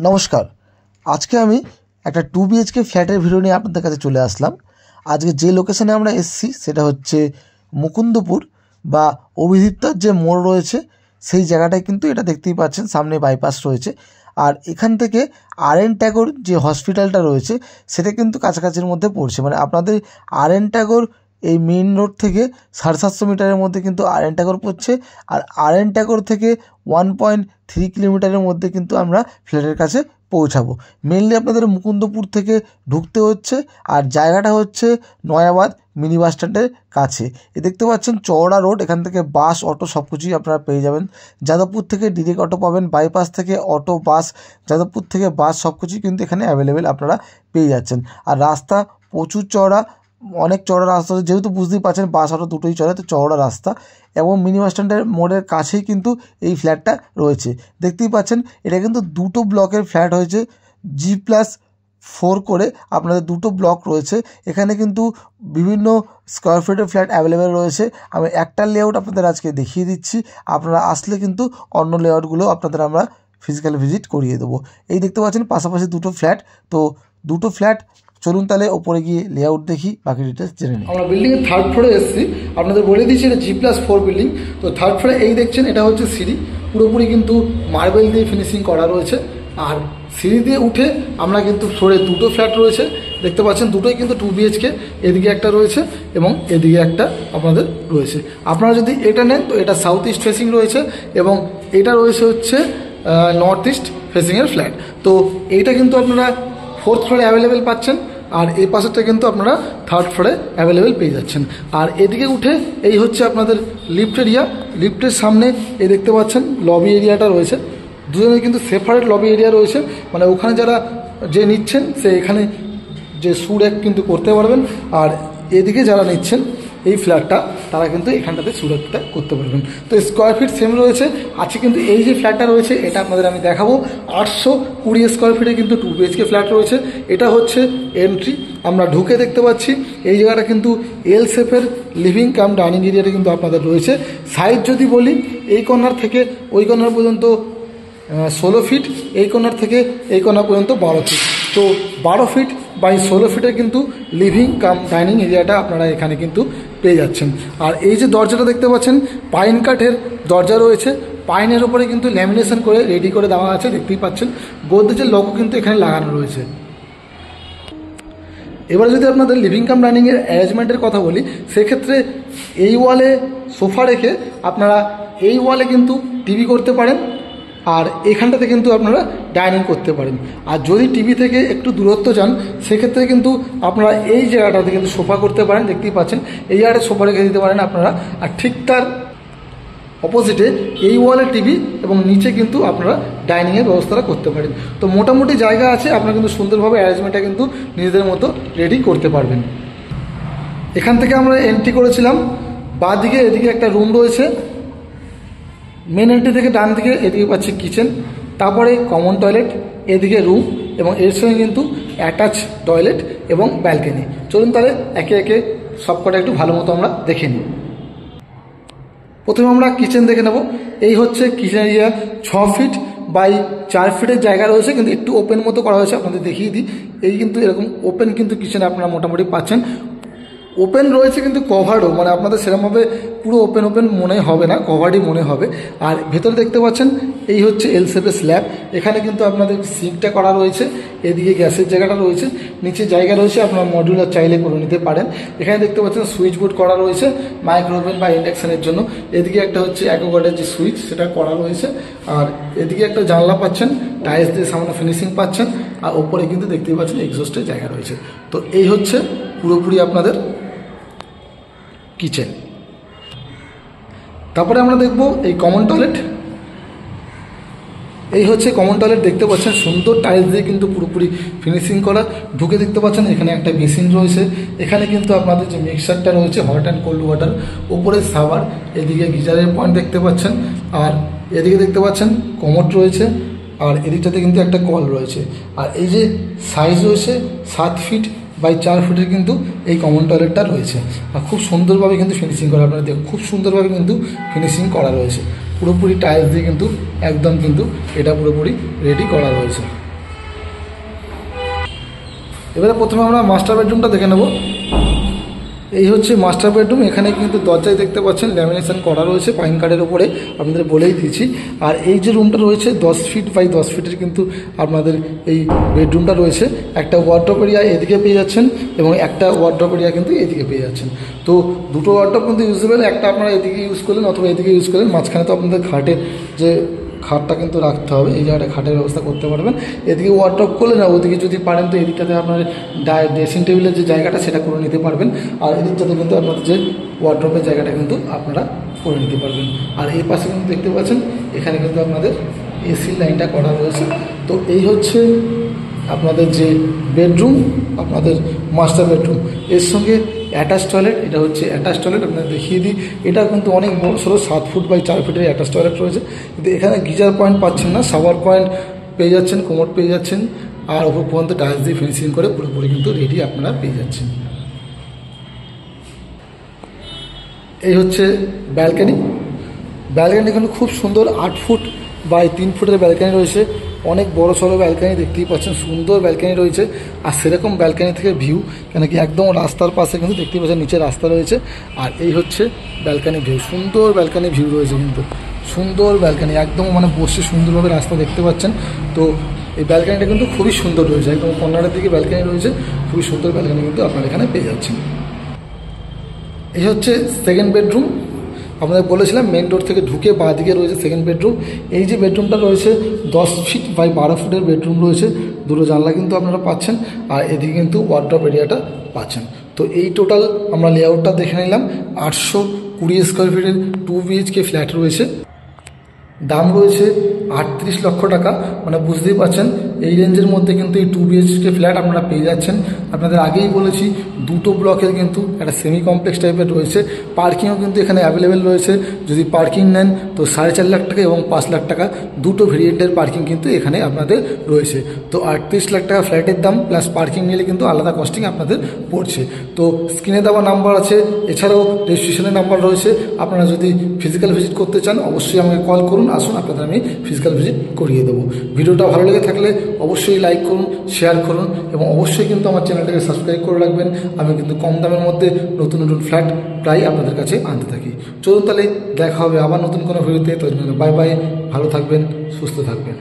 নমস্কার। আজকে আমি একটা 2 BHK ফ্ল্যাটের ভিডিও নিয়ে আপনাদের কাছে চলে আসলাম। আজকে যে লোকেশনে আমরা এসেছি সেটা হচ্ছে মুকুন্দপুর বা অভিদীপ্তার যে মোড় রয়েছে সেই জায়গাটায়, কিন্তু এটা দেখতেই পাচ্ছেন সামনে বাইপাস রয়েছে। আর এখান থেকে আর.এন. ট্যাগর যে হসপিটালটা রয়েছে সেটা কিন্তু কাছাকাছির মধ্যে পড়ছে। মানে আপনাদের আর.এন. ট্যাগর এই মেইন রোড থেকে 750 মিটারের মধ্যে কিন্তু আর.এন. ট্যাগর পড়ছে। আর আর.এন. ট্যাগর থেকে 1.3 কিলোমিটারের মধ্যে কিন্তু আমরা ফ্ল্যাটের কাছে পৌঁছাবো। মেনলি আপনাদের মুকুন্দপুর থেকে ঢুকতে হচ্ছে, আর জায়গাটা হচ্ছে নয়াবাদ মিনি বাস স্ট্যান্ডের কাছে। এ দেখতে পাচ্ছেন চওড়া রোড, এখান থেকে বাস অটো সব কিছুই আপনারা পেয়ে যাবেন। যাদবপুর থেকে ডিরেক্ট অটো পাবেন, বাইপাস থেকে অটো, বাস, যাদবপুর থেকে বাস সব কিছুই কিন্তু এখানে অ্যাভেলেবেল আপনারা পেয়ে যাচ্ছেন। আর রাস্তা প্রচুর চওড়া, অনেক চওড়া রাস্তা, যেহেতু বুঝতেই পারছেন বাস অটো দুটোই চলে, তো চওড়া রাস্তা। এবং মিনি বাস স্ট্যান্ডের মোড়ের কাছেই কিন্তু এই ফ্ল্যাটটা রয়েছে। দেখতেই পাচ্ছেন এটা কিন্তু দুটো ব্লকের ফ্ল্যাট হয়েছে, G+4 করে আপনাদের দুটো ব্লক রয়েছে। এখানে কিন্তু বিভিন্ন স্কোয়ার ফিটের ফ্ল্যাট অ্যাভেলেবেল রয়েছে। আমি একটা লেআউট আপনাদের আজকে দেখিয়ে দিচ্ছি, আপনারা আসলে কিন্তু অন্য লেআউটগুলো আপনাদের আমরা ফিজিক্যাল ভিজিট করিয়ে দেবো। এই দেখতে পাচ্ছেন পাশাপাশি দুটো ফ্ল্যাট, তো দুটো ফ্ল্যাট চলুন তাহলে ওপরে গিয়ে লেআউট দেখি, বাকি ডিটেলস জেনে নিই। আমরা বিল্ডিংয়ের থার্ড ফ্লোরে এসেছি, আপনাদের বলে দিয়েছি এটা G+4 বিল্ডিং। তো থার্ড ফ্লোরে এই দেখছেন এটা হচ্ছে সিঁড়ি, পুরোপুরি কিন্তু মার্বেল দিয়ে ফিনিশিং করা রয়েছে। আর সিঁড়ি দিয়ে উঠে আমরা কিন্তু ফ্লোরে দুটো ফ্ল্যাট রয়েছে, দেখতে পাচ্ছেন দুটোই কিন্তু 2 BHK। এদিকে একটা রয়েছে এবং এদিকে একটা আপনাদের রয়েছে। আপনারা যদি এটা নেন তো এটা সাউথ ইস্ট ফেসিং রয়েছে এবং এটা রয়েছে হচ্ছে নর্থ ইস্ট ফেসিংয়ের ফ্ল্যাট। তো এইটা কিন্তু আপনারা 4th ফ্লোরে অ্যাভেলেবেল পাচ্ছেন, আর এই পাশেরটা কিন্তু আপনারা 3rd ফ্লোরে অ্যাভেলেবেল পেয়ে যাচ্ছেন। আর এদিকে উঠে এই হচ্ছে আপনাদের লিফট এরিয়া। লিফটের সামনে এই দেখতে পাচ্ছেন লবি এরিয়াটা রয়েছে, দুজনে কিন্তু সেপারেট লবি এরিয়া রয়েছে। মানে ওখানে যারা যে নিচ্ছেন সে এখানে যে সুরেক কিন্তু করতে পারবেন, আর এদিকে যারা নিচ্ছেন এই ফ্ল্যাটটা তারা কিন্তু এখানটাতে সুরেকটা করতে পারবেন। তো স্কোয়ার ফিট সেম রয়েছে। আজকে কিন্তু এই যে ফ্ল্যাটটা রয়েছে এটা আপনাদের আমি দেখাবো। 820 স্কোয়ার ফিটে কিন্তু 2 BHK ফ্ল্যাট রয়েছে। এটা হচ্ছে এন্ট্রি, আমরা ঢুকে দেখতে পাচ্ছি এই জায়গাটা কিন্তু এল শেপের লিভিং কাম ডাইনিং এরিয়াটা কিন্তু আপনাদের রয়েছে। সাইজ যদি বলি এই কর্নার থেকে ওই কর্নার পর্যন্ত 16 ফিট, এই কর্নার থেকে এই কর্নার পর্যন্ত 12 ফিট। তো 12 ফিট বাই 16 ফিটের কিন্তু লিভিং কাম ডাইনিং এরিয়াটা আপনারা এখানে কিন্তু পেয়ে যাচ্ছেন। আর এই যে দরজাটা দেখতে পাচ্ছেন পাইন কাঠের দরজা রয়েছে, পাইনের ওপরে কিন্তু ল্যামিনেশন করে রেডি করে দেওয়া আছে, দেখতেই পাচ্ছেন। গোদরেজের লোগো কিন্তু এখানে লাগানো রয়েছে। এবারে যদি আপনাদের লিভিং কাম ডাইনিংয়ের অ্যারেঞ্জমেন্টের কথা বলি, সেক্ষেত্রে এই ওয়ালে সোফা রেখে আপনারা এই ওয়ালে কিন্তু টিভি করতে পারেন, আর এখানটাতে কিন্তু আপনারা ডাইনিং করতে পারেন। আর যদি টিভি থেকে একটু দূরত্ব যান সেক্ষেত্রে কিন্তু আপনারা এই জায়গাটাতে কিন্তু সোফা করতে পারেন, দেখতেই পাচ্ছেন এই জায়গাটা সোফা রেখে দিতে পারেন আপনারা। আর ঠিক তার অপোজিটে এই ওয়ালে টিভি এবং নিচে কিন্তু আপনারা ডাইনিংয়ের ব্যবস্থাটা করতে পারেন। তো মোটামুটি জায়গা আছে, আপনারা কিন্তু সুন্দরভাবে অ্যারেঞ্জমেন্টটা কিন্তু নিজেদের মতো রেডি করতে পারবেন। এখান থেকে আমরা এন্ট্রি করেছিলাম, বাঁদিকে এদিকে একটা রুম রয়েছে, মেন এন্ট্রি থেকে ডান দিকে এদিকে পাচ্ছি কিচেন, তারপরে কমন টয়লেট, এদিকে রুম এবং এর সঙ্গে কিন্তু অ্যাটাচ টয়লেট এবং ব্যালকনি। চলুন তাহলে একে একে সবকটা একটু ভালো মতো আমরা দেখে নিই। প্রথমে আমরা কিচেন দেখে নেব। এই হচ্ছে কিচেন এরিয়া, 6 ফিট বাই 4 ফিটের জায়গা রয়েছে, কিন্তু একটু ওপেন মতো করা হয়েছে। আপনাদের দেখিয়ে দিই, এই কিন্তু এরকম ওপেন কিন্তু কিচেন আপনারা মোটামুটি পাচ্ছেন। ওপেন রয়েছে কিন্তু কভারও, মানে আপনাদের সেরকমভাবে পুরো ওপেন মনে হবে না, কভারই মনে হবে। আর ভেতরে দেখতে পাচ্ছেন এই হচ্ছে এল শেপের স্ল্যাব, এখানে কিন্তু আপনাদের সিঙ্কটা করা রয়েছে, এদিকে গ্যাসের জায়গাটা রয়েছে, নিচে জায়গা রয়েছে, আপনারা মডিউলার চাইলে করে নিতে পারেন। এখানে দেখতে পাচ্ছেন সুইচ বোর্ড করা রয়েছে মাইক্রোওভেন বা ইন্ডাকশানের জন্য। এদিকে একটা হচ্ছে অ্যাকোয়াগার্ডের যে সুইচ সেটা করা রয়েছে। আর এদিকে একটা জানলা পাচ্ছেন, টাইলস দিয়ে সামনে ফিনিশিং পাচ্ছেন, আর ওপরে কিন্তু দেখতেই পাচ্ছেন এক্সস্টের জায়গা রয়েছে। তো এই হচ্ছে পুরোপুরি আপনাদের কিচেন। তারপরে আমরা দেখব এই কমন টয়লেট। এই হচ্ছে কমন টয়লেট, দেখতে পাচ্ছেন সুন্দর টাইলস দিয়ে কিন্তু পুরোপুরি ফিনিশিং করা। ঢুকে দেখতে পাচ্ছেন এখানে একটা বেসিন রয়েছে, এখানে কিন্তু আপনাদের যে মিক্সারটা রয়েছে হট অ্যান্ড কোল্ড ওয়াটার, ওপরে সাওয়ার, এদিকে গিজারের পয়েন্ট দেখতে পাচ্ছেন, আর এদিকে দেখতে পাচ্ছেন কমোড রয়েছে, আর এদিকটাতে কিন্তু একটা কল রয়েছে। আর এই যে সাইজ রয়েছে 7 ফিট বাই 4 ফিটের কিন্তু এই কমন টয়লেটটা রয়েছে। আর খুব সুন্দরভাবে কিন্তু ফিনিশিং করা, আপনারা দেখুন খুব সুন্দরভাবে কিন্তু ফিনিশিং করা রয়েছে, পুরোপুরি টাইলস দিয়ে কিন্তু একদম কিন্তু এটা পুরোপুরি রেডি করা রয়েছে। এবারে প্রথমে আমরা মাস্টার বেডরুমটা দেখে নেব। এই হচ্ছে মাস্টার বেডরুম। এখানে কিন্তু দরজায় দেখতে পাচ্ছেন ল্যামিনেশন করা রয়েছে পাইন কার্ডের উপরে, আপনাদের বলেই দিয়েছি। আর এই যে রুমটা রয়েছে 10 ফিট বাই 10 ফিটের কিন্তু আপনাদের এই বেডরুমটা রয়েছে। একটা ওয়ার্ড্রপ এরিয়া এদিকে পেয়ে যাচ্ছেন এবং একটা ওয়ার্ড্রপ এরিয়া কিন্তু এদিকে পেয়ে যাচ্ছেন। তো দুটো ওয়ার্ড্রপ কিন্তু ইউজেবল, একটা আপনারা এদিকে ইউজ করলেন অথবা এদিকে ইউজ করলেন। মাঝখানে তো আপনাদের খাটের যে খাটটা কিন্তু রাখতে হবে, এই জায়গাটা খাটের ব্যবস্থা করতে পারবেন। এদিকে ওয়ার্ড্রপ করলে না, ওদিকে যদি পারেন তো এদিকটাতে আপনার ড্রেসিং টেবিলের যে জায়গাটা সেটা করে নিতে পারবেন। আর এদিকটাতে কিন্তু আপনাদের যে ওয়ার্ড্রপের জায়গাটা কিন্তু আপনারা করে নিতে পারবেন। আর এই পাশে কিন্তু দেখতে পাচ্ছেন এখানে কিন্তু আপনাদের এসির লাইনটা করা রয়েছে। তো এই হচ্ছে আপনাদের যে বেডরুম, আপনাদের মাস্টার বেডরুম। এর সঙ্গে অ্যাটাচ টয়লেট, এটা হচ্ছে অ্যাটাচ টয়লেট। আপনাদের দেখিয়ে দিই, এটা কিন্তু অনেক বড় সড়ো 7 ফুট বাই 4 ফিটের অ্যাটাচ টয়লেট রয়েছে। কিন্তু এখানে গিজার পয়েন্ট পাচ্ছেন না, শাওয়ার পয়েন্ট পেয়ে যাচ্ছেন, কোমোড পেয়ে যাচ্ছেন। আর ওপর পর্যন্ত টাইলস দিয়ে ফিনিশিং করে পুরোপুরি কিন্তু রেডি আপনারা পেয়ে যাচ্ছেন। এই হচ্ছে ব্যালকানি। ব্যালকানি কিন্তু খুব সুন্দর, 8 ফুট বাই 3 ফুটের ব্যালকানি রয়েছে। অনেক বড় সড়ো ব্যালকানি, দেখতেই পাচ্ছেন সুন্দর ব্যালকানি রয়েছে। আর সেরকম ব্যালকানি থেকে ভিউ, কেন কি একদম রাস্তার পাশে কিন্তু দেখতেই পাচ্ছেন নিচে রাস্তা রয়েছে। আর এই হচ্ছে ব্যালকানি ভিউ, সুন্দর ব্যালকানি ভিউ রয়েছে কিন্তু, সুন্দর ব্যালকানি একদম মানে বসে সুন্দরভাবে রাস্তা দেখতে পাচ্ছেন। তো এই ব্যালকানিটা কিন্তু খুবই সুন্দর রয়েছে, একদম কর্নারের দিকে ব্যালকানি রয়েছে, খুবই সুন্দর ব্যালকানি কিন্তু আপনারা এখানে পেয়ে যাচ্ছেন। এই হচ্ছে সেকেন্ড বেডরুম। আপনাদের বলেছিলাম মেন ডোর থেকে ঢুকে বাঁ দিকে রয়েছে সেকেন্ড বেডরুম। এই যে বেডরুমটা রয়েছে 10 ফিট বাই 12 ফুটের বেডরুম রয়েছে। দুটো জানলা কিন্তু আপনারা পাচ্ছেন, আর এদিকে কিন্তু ওয়ার্ড্রপ এরিয়াটা পাচ্ছেন। তো এই টোটাল আমরা লেআউটটা দেখে নিলাম। 820 স্কোয়ার ফিটের 2 BHK ফ্ল্যাট রয়েছে। দাম রয়েছে 38 লক্ষ টাকা। মানে বুঝতেই পারছেন এই রেঞ্জের মধ্যে কিন্তু এই 2 BHK ফ্ল্যাট আপনারা পেয়ে যাচ্ছেন। আপনাদের আগেই বলেছি দুটো ব্লকের কিন্তু একটা সেমি কমপ্লেক্স টাইপের রয়েছে। পার্কিংও কিন্তু এখানে অ্যাভেলেবেল রয়েছে। যদি পার্কিং নেন তো 4.5 লাখ টাকা এবং 5 লাখ টাকা দুটো ভেরিয়েন্টের পার্কিং কিন্তু এখানে আপনাদের রয়েছে। তো 38 লাখ টাকা ফ্ল্যাটের দাম প্লাস পার্কিং নিলে কিন্তু আলাদা কস্টিং আপনাদের পড়ছে। তো স্ক্রিনে দেওয়া নাম্বার আছে, এছাড়াও রেজিস্ট্রেশনের নাম্বার রয়েছে। আপনারা যদি ফিজিক্যাল ভিজিট করতে চান অবশ্যই আমাকে কল করুন, আসুন আপনাদের আমি ফিজিক্যাল ভিজিট করিয়ে দেবো। ভিডিওটা ভালো লেগে থাকলে অবশ্যই লাইক করুন, শেয়ার করুন এবং অবশ্যই কিন্তু আমার চ্যানেলটাকে সাবস্ক্রাইব করে রাখবেন। আমি কিন্তু কম দামের মধ্যে নতুন নতুন ফ্ল্যাট প্রায় আপনাদের কাছে আনতে থাকি। চলুন তাহলে দেখা হবে আবার নতুন কোনো ভিডিওতে। তো বাই বাই, ভালো থাকবেন, সুস্থ থাকবেন।